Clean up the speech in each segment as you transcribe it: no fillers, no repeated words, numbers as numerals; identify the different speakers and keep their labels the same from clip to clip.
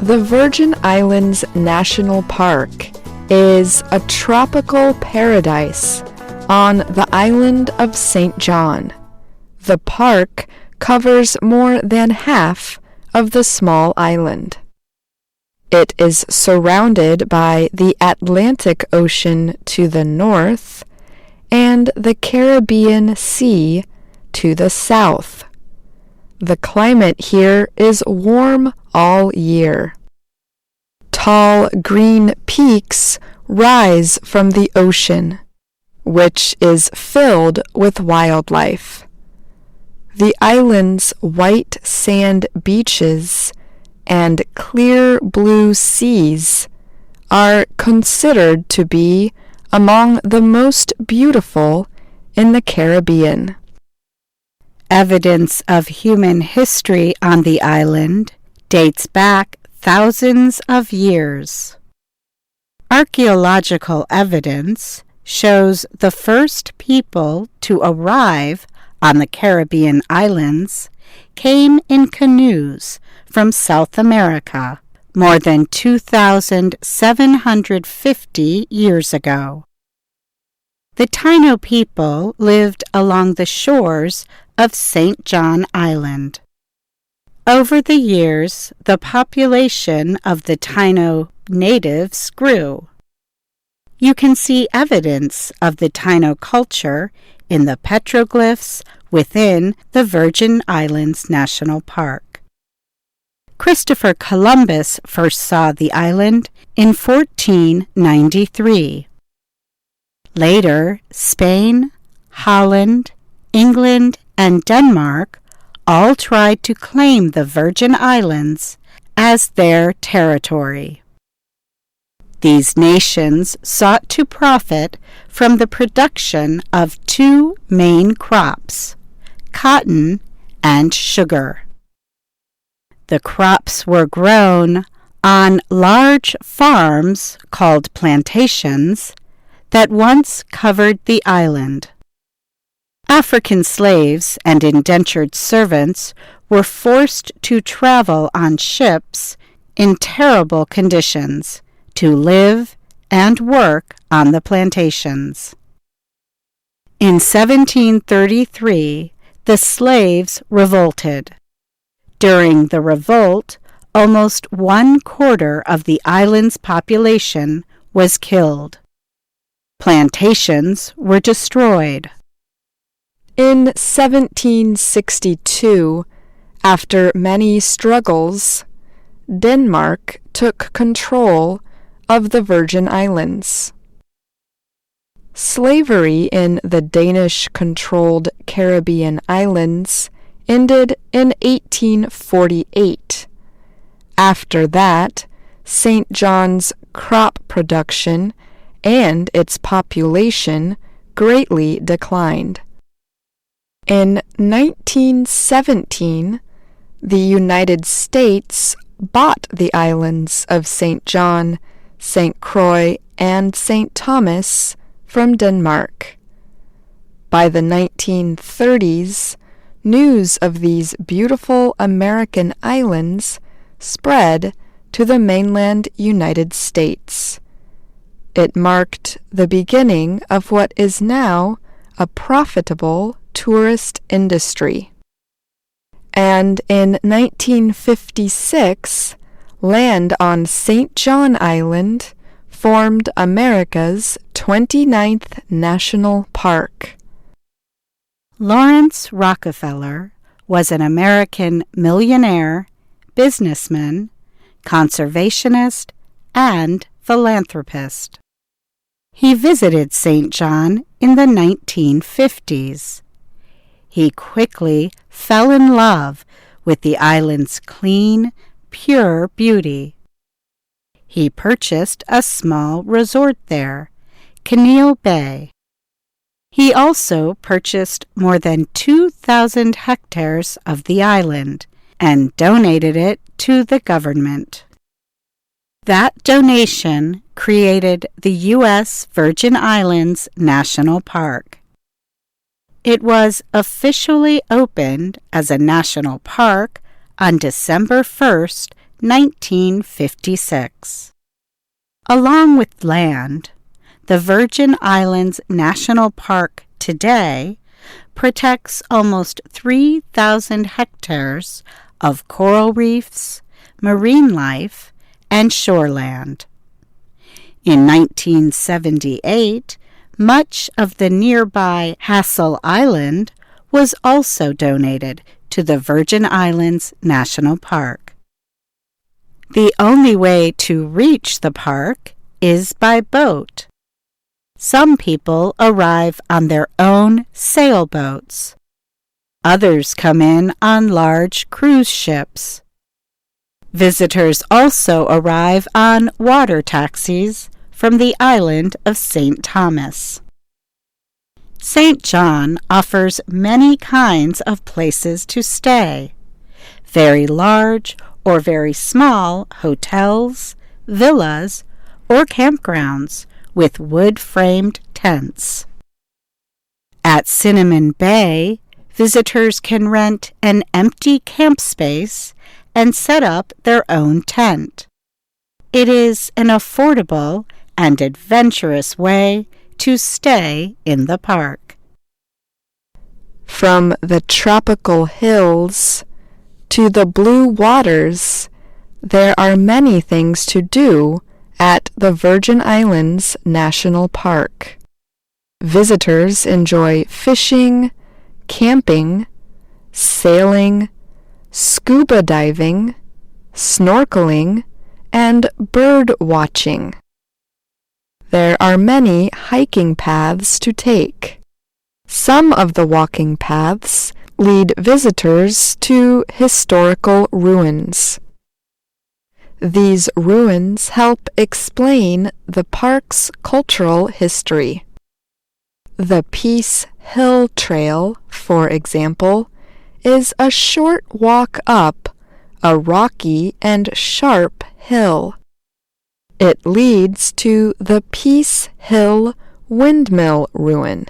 Speaker 1: The Virgin Islands National Park is a tropical paradise on the island of St. John. The park covers more than half of the small island. It is surrounded by the Atlantic Ocean to the north and the Caribbean Sea to the south. The climate here is warm all year. Tall green peaks rise from the ocean, which is filled with wildlife. The island's white sand beaches and clear blue seas are considered to be among the most beautiful in the Caribbean.
Speaker 2: Evidence of human history on the island dates back thousands of years. Archaeological evidence shows the first people to arrive on the Caribbean islands came in canoes from South America more than 2,750 years ago. The Taino people lived along the shores of St. John Island. Over the years, the population of the Taino natives grew. You can see evidence of the Taino culture in the petroglyphs within the Virgin Islands National Park. Christopher Columbus first saw the island in 1493. Later, Spain, Holland, England, and Denmark all tried to claim the Virgin Islands as their territory. These nations sought to profit from the production of two main crops, cotton and sugar. The crops were grown on large farms called plantations that once covered the island. African slaves and indentured servants were forced to travel on ships in terrible conditions to live and work on the plantations. In 1733, the slaves revolted. During the revolt, almost 1/4 of the island's population was killed. Plantations were destroyed.
Speaker 1: In 1762, after many struggles, Denmark took control of the Virgin Islands. Slavery in the Danish-controlled Caribbean islands ended in 1848. After that, St. John's crop production and its population greatly declined. In 1917, the United States bought the islands of St. John, St. Croix, and St. Thomas from Denmark. By the 1930s, news of these beautiful American islands spread to the mainland United States. It marked the beginning of what is now a profitable tourist industry. And in 1956, land on St. John Island formed America's 29th National Park.
Speaker 2: Lawrence Rockefeller was an American millionaire, businessman, conservationist, and philanthropist. He visited St. John in the 1950s. He quickly fell in love with the island's clean, pure beauty. He purchased a small resort there, Keneal Bay. He also purchased more than 2,000 hectares of the island and donated it to the government. That donation created the U.S. Virgin Islands National Park. It was officially opened as a national park on December 1st, 1956. Along with land, the Virgin Islands National Park today protects almost 3,000 hectares of coral reefs, marine life, and shoreland. In 1978, much of the nearby Hassel Island was also donated to the Virgin Islands National Park. The only way to reach the park is by boat. Some people arrive on their own sailboats. Others come in on large cruise ships. Visitors also arrive on water taxis from the island of St. Thomas. St. John offers many kinds of places to stay. Very large or very small hotels, villas, or campgrounds with wood-framed tents. At Cinnamon Bay, visitors can rent an empty camp space and set up their own tent. It is an affordable and adventurous way to stay in the park.
Speaker 1: From the tropical hills to the blue waters, there are many things to do at the Virgin Islands National Park. Visitors enjoy fishing, camping, sailing, scuba diving, snorkeling, and bird watching. There are many hiking paths to take. Some of the walking paths lead visitors to historical ruins. These ruins help explain the park's cultural history. The Peace Hill Trail, for example, is a short walk up a rocky and sharp hill. It leads to the Peace Hill Windmill Ruin.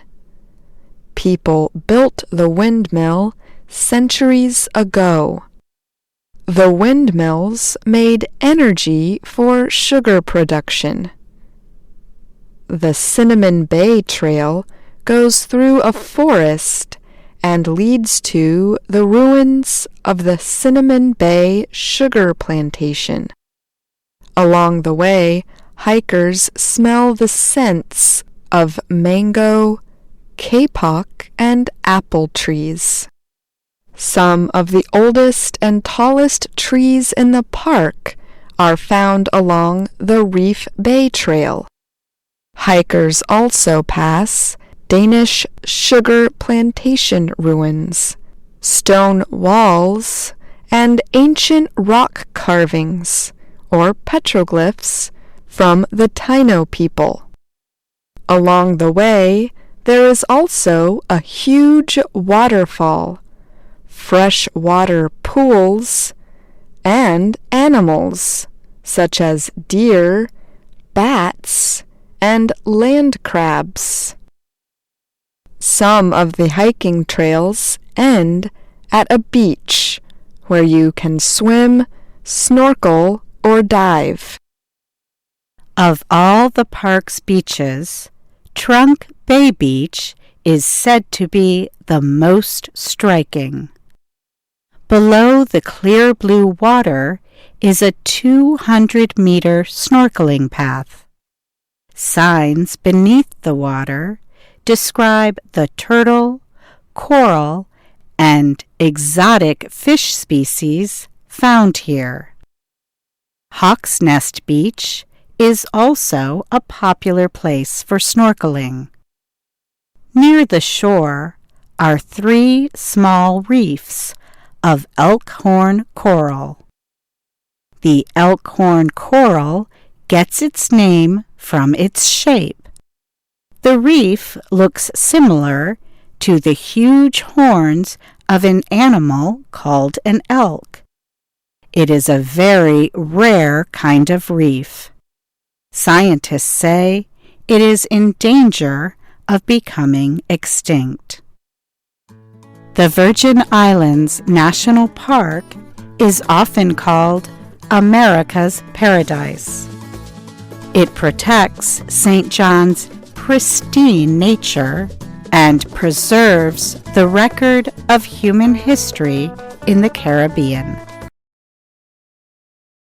Speaker 1: People built the windmill centuries ago. The windmills made energy for sugar production. The Cinnamon Bay Trail goes through a forest and leads to the ruins of the Cinnamon Bay sugar plantation. Along the way, hikers smell the scents of mango, kapok, and apple trees. Some of the oldest and tallest trees in the park are found along the Reef Bay Trail. Hikers also pass Danish sugar plantation ruins, stone walls, and ancient rock carvings, or petroglyphs, from the Taino people. Along the way, there is also a huge waterfall, freshwater pools, and animals such as deer, bats, and land crabs. Some of the hiking trails end at a beach where you can swim, snorkel, or dive. Of all the park's beaches, Trunk Bay Beach is said to be the most striking. Below the clear blue water is a 200-meter snorkeling path. Signs beneath the water describe the turtle, coral, and exotic fish species found here. Hawk's Nest Beach is also a popular place for snorkeling. Near the shore are 3 small reefs of elkhorn coral. The elkhorn coral gets its name from its shape. The reef looks similar to the huge horns of an animal called an elk. It is a very rare kind of reef. Scientists say it is in danger of becoming extinct. The Virgin Islands National Park is often called
Speaker 2: America's paradise. It protects St. John's pristine nature and preserves the record of human history in the Caribbean.